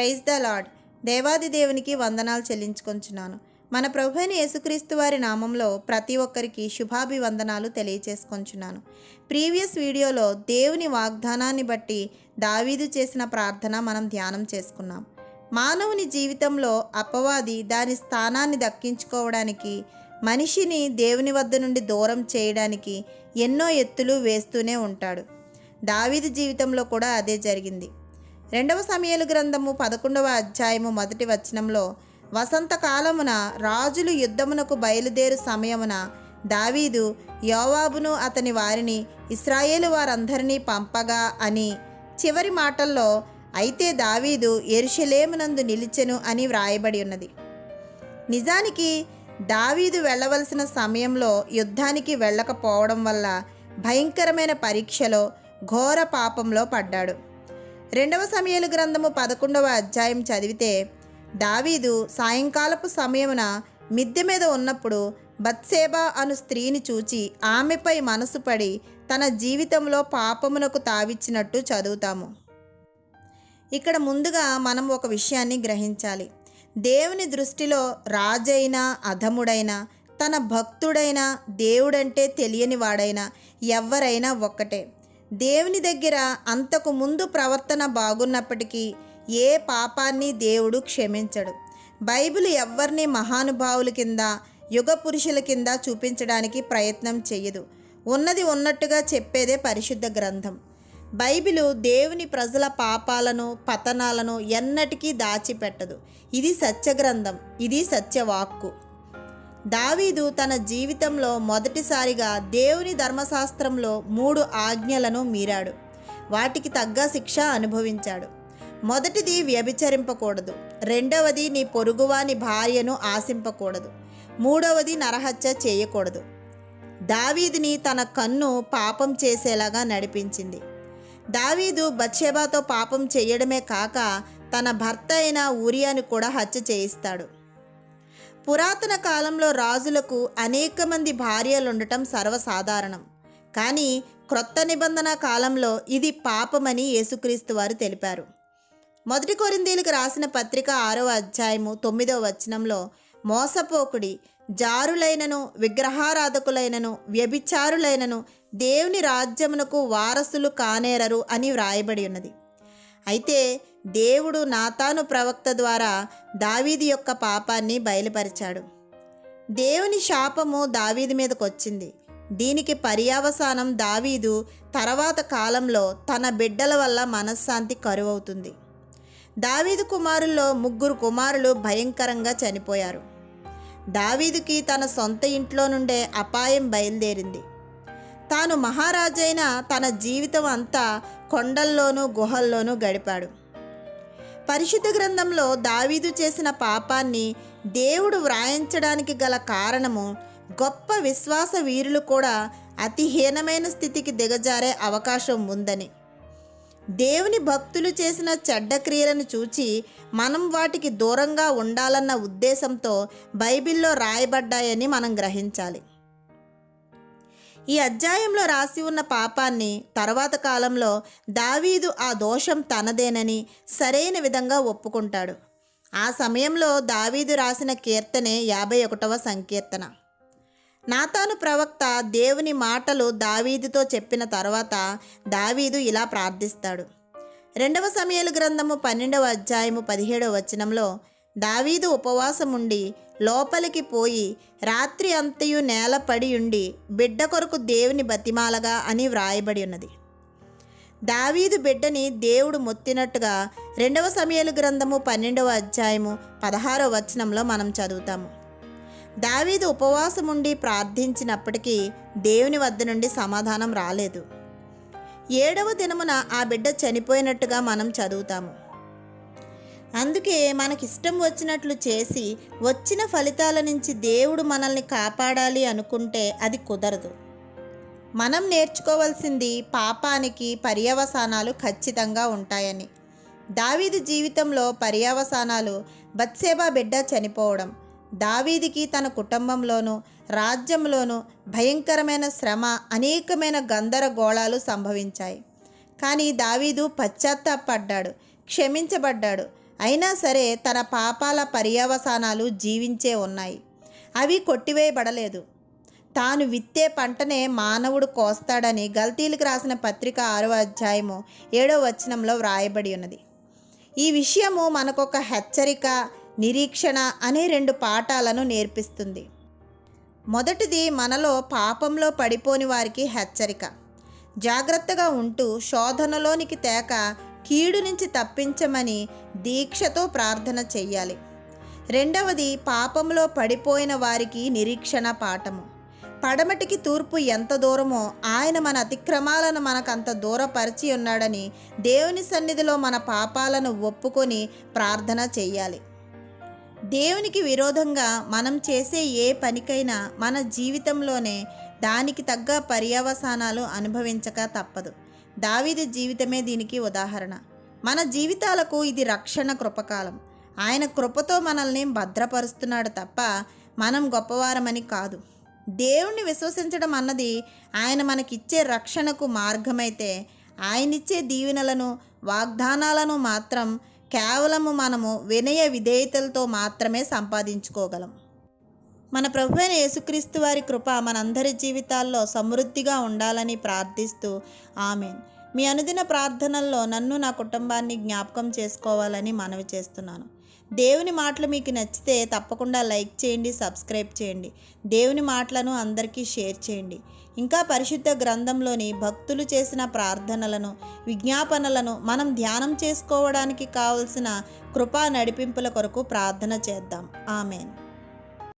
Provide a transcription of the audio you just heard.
Praise the lord. దేవాది దేవునికి వందనాలు చెల్లించుకొంచున్నాను. మన ప్రభువైన యేసుక్రీస్తు వారి నామంలో ప్రతి ఒక్కరికి శుభాభివందనాలు తెలియచేసుకొంచున్నాను. ప్రీవియస్ వీడియోలో దేవుని వాగ్దానాన్ని బట్టి దావీదు చేసిన ప్రార్థన మనం ధ్యానం చేసుకున్నాం. మానవుని జీవితంలో అపవాది దాని స్థానాన్ని దక్కించుకోవడానికి, మనిషిని దేవుని వద్ద నుండి దూరం చేయడానికి ఎన్నో ఎత్తులు వేస్తూనే ఉంటాడు. దావీదు జీవితంలో కూడా అదే జరిగింది. 2వ సమూయేలు గ్రంథము 11వ అధ్యాయము 1వ వచనంలో, వసంతకాలమున రాజులు యుద్ధమునకు బయలుదేరు సమయమున దావీదు యోవాబును అతని వారిని ఇశ్రాయేలు వారందరినీ పంపగా అని, చివరి మాటల్లో అయితే దావీదు యెరూషలేమునందు నిలిచెను అని వ్రాయబడి ఉన్నది. నిజానికి దావీదు వెళ్ళవలసిన సమయంలో యుద్ధానికి వెళ్ళకపోవడం వల్ల భయంకరమైన పరీక్షలో, ఘోర పాపంలో పడ్డాడు. 2వ సమూయేలు గ్రంథము 11వ అధ్యాయం చదివితే, దావీదు సాయంకాలపు సమయమున మిద్దె మీద ఉన్నప్పుడు బత్సేబా అను స్త్రీని చూచి ఆమెపై మనసు పడి తన జీవితంలో పాపమునకు తావిచ్చినట్టు చదువుతాము. ఇక్కడ ముందుగా మనం ఒక విషయాన్ని గ్రహించాలి. దేవుని దృష్టిలో రాజైనా అధముడైనా, తన భక్తుడైనా, దేవుడంటే తెలియని వాడైనా ఎవరైనా ఒక్కటే. దేవుని దగ్గర అంతకు ముందు ప్రవర్తన బాగున్నప్పటికీ ఏ పాపాన్ని దేవుడు క్షమించడు. బైబిల్ ఎవ్వరిని మహానుభావుల కింద, యుగ పురుషుల కింద చూపించడానికి ప్రయత్నం చేయదు. ఉన్నది ఉన్నట్టుగా చెప్పేదే పరిశుద్ధ గ్రంథం. బైబిలు దేవుని ప్రజల పాపాలను, పతనాలను ఎన్నటికీ దాచిపెట్టదు. ఇది సత్య గ్రంథం, ఇది సత్యవాక్కు. దావీదు తన జీవితంలో మొదటిసారిగా దేవుని ధర్మశాస్త్రంలో 3 ఆజ్ఞలను మీరాడు. వాటికి తగ్గ శిక్ష అనుభవించాడు. మొదటిది వ్యభిచరింపకూడదు, రెండవది నీ పొరుగువాని భార్యను ఆశింపకూడదు, మూడవది నరహత్య చేయకూడదు. దావీదుని తన కన్ను పాపం చేసేలాగా నడిపించింది. దావీదు బత్షెబాతో పాపం చేయడమే కాక తన భర్త అయిన ఊరియాను కూడా హత్య చేయిస్తాడు. పురాతన కాలంలో రాజులకు అనేక మంది భార్యలు ఉండటం సర్వసాధారణం. కానీ క్రొత్త నిబంధన కాలంలో ఇది పాపమని యేసుక్రీస్తు వారు తెలిపారు. 1 కొరింథీయులకు రాసిన పత్రిక 6వ అధ్యాయము 9వ వచనంలో, మోసపోకుడి, జారులైనను, విగ్రహారాధకులైనను, వ్యభిచారులైనను దేవుని రాజ్యమునకు వారసులు కానేరరు అని వ్రాయబడి ఉన్నది. అయితే దేవుడు నాతాను ప్రవక్త ద్వారా దావీదు యొక్క పాపాన్ని బయలుపరిచాడు. దేవుని శాపము దావీదు మీదకు వచ్చింది. దీనికి పర్యవసానం దావీదు తర్వాత కాలంలో తన బిడ్డల వల్ల మనశ్శాంతి కరువవుతుంది. దావీదు కుమారుల్లో 3 కుమారులు భయంకరంగా చనిపోయారు. దావీదుకి తన సొంత ఇంట్లో నుండే అపాయం బయలుదేరింది. తాను మహారాజైన తన జీవితం అంతా కొండల్లోనూ గుహల్లోనూ గడిపాడు. పరిశుద్ధ గ్రంథంలో దావీదు చేసిన పాపాన్ని దేవుడు వ్రాయించడానికి గల కారణము, గొప్ప విశ్వాస వీరులు కూడా అతి హీనమైన స్థితికి దిగజారే అవకాశం ఉందని. దేవుని భక్తులు చేసిన చెడ్డ క్రియలను చూచి మనం వాటికి దూరంగా ఉండాలన్న ఉద్దేశంతో బైబిల్లో రాయబడ్డాయని మనం గ్రహించాలి. ఈ అధ్యాయంలో రాసి ఉన్న పాపాన్ని తర్వాత కాలంలో దావీదు ఆ దోషం తనదేనని సరైన విధంగా ఒప్పుకుంటాడు. ఆ సమయంలో దావీదు రాసిన కీర్తనే 51వ సంకీర్తన. నాతాను ప్రవక్త దేవుని మాటలు దావీదుతో చెప్పిన తర్వాత దావీదు ఇలా ప్రార్థిస్తాడు. 2వ సమూయేలు గ్రంథము 12వ అధ్యాయము 17వ వచనంలో, దావీదు ఉపవాసం ఉండి లోపలికి పోయి రాత్రి అంతయు నేల పడి ఉండి బిడ్డ కొరకు దేవుని బతిమాలగా అని వ్రాయబడి ఉన్నది. దావీదు బిడ్డని దేవుడు మొత్తినట్టుగా 2వ సమూయేలు గ్రంథము 12వ అధ్యాయము 16వ వచనంలో మనం చదువుతాము. దావీదు ఉపవాసం ఉండి ప్రార్థించినప్పటికీ దేవుని వద్ద నుండి సమాధానం రాలేదు. 7వ దినమున ఆ బిడ్డ చనిపోయినట్టుగా మనం చదువుతాము. అందుకే మనకిష్టం వచ్చినట్లు చేసి వచ్చిన ఫలితాల నుంచి దేవుడు మనల్ని కాపాడాలి అనుకుంటే అది కుదరదు. మనం నేర్చుకోవాల్సింది పాపానికి పర్యవసానాలు ఖచ్చితంగా ఉంటాయని. దావీదు జీవితంలో పర్యవసానాలు బత్షెబా బిడ్డ చనిపోవడం, దావీదుకి తన కుటుంబంలోనూ రాజ్యంలోనూ భయంకరమైన శ్రమ, అనేకమైన గందరగోళాలు సంభవించాయి. కానీ దావీదు పశ్చాత్తాపడ్డాడు, క్షమించబడ్డాడు. అయినా సరే తన పాపాల పర్యవసానాలు జీవించే ఉన్నాయి. అవి కొట్టివేయబడలేదు. తాను విత్తే పంటనే మానవుడు కోస్తాడని గల్తీలకు రాసిన పత్రిక 6వ అధ్యాయము 7వ వచనంలో వ్రాయబడి ఉన్నది. ఈ విషయము మనకొక హెచ్చరిక, నిరీక్షణ అనే 2 పాఠాలను నేర్పిస్తుంది. మొదటిది మనలో పాపంలో పడిపోని వారికి హెచ్చరిక. జాగ్రత్తగా ఉంటూ శోధనలోనికి తేక కీడు నుంచి తప్పించమని దీక్షతో ప్రార్థన చెయ్యాలి. రెండవది పాపంలో పడిపోయిన వారికి నిరీక్షణ పాఠము. పడమటికి తూర్పు ఎంత దూరమో ఆయన మన అతిక్రమాలను మనకంత దూరపరిచి ఉన్నాడని దేవుని సన్నిధిలో మన పాపాలను ఒప్పుకొని ప్రార్థన చెయ్యాలి. దేవునికి విరోధంగా మనం చేసే ఏ పనికైనా మన జీవితంలోనే దానికి తగ్గ పర్యవసానాలు అనుభవించక తప్పదు. దావీదు జీవితమే దీనికి ఉదాహరణ. మన జీవితాలకు ఇది రక్షణ కృపకాలం. ఆయన కృపతో మనల్ని భద్రపరుస్తున్నాడు తప్ప మనం గొప్పవారమని కాదు. దేవుణ్ణి విశ్వసించడం అన్నది ఆయన మనకిచ్చే రక్షణకు మార్గమైతే, ఆయనిచ్చే దీవెనలను, వాగ్దానాలను మాత్రం కేవలము మనము వినయ విధేయతలతో మాత్రమే సంపాదించుకోగలం. మన ప్రభువైన యేసుక్రీస్తు వారి కృప మనందరి జీవితాల్లో సమృద్ధిగా ఉండాలని ప్రార్థిస్తూ ఆమేన్. మీ అనుదిన ప్రార్థనల్లో నన్ను, నా కుటుంబాన్ని జ్ఞాపకం చేసుకోవాలని మనవి చేస్తున్నాను. దేవుని మాటలు మీకు నచ్చితే తప్పకుండా లైక్ చేయండి, సబ్స్క్రైబ్ చేయండి. దేవుని మాటలను అందరికీ షేర్ చేయండి. ఇంకా పరిశుద్ధ గ్రంథంలోని భక్తులు చేసిన ప్రార్థనలను, విజ్ఞాపనలను మనం ధ్యానం చేసుకోవడానికి కావలసిన కృపా నడిపింపుల కొరకు ప్రార్థన చేద్దాం. ఆమేన్.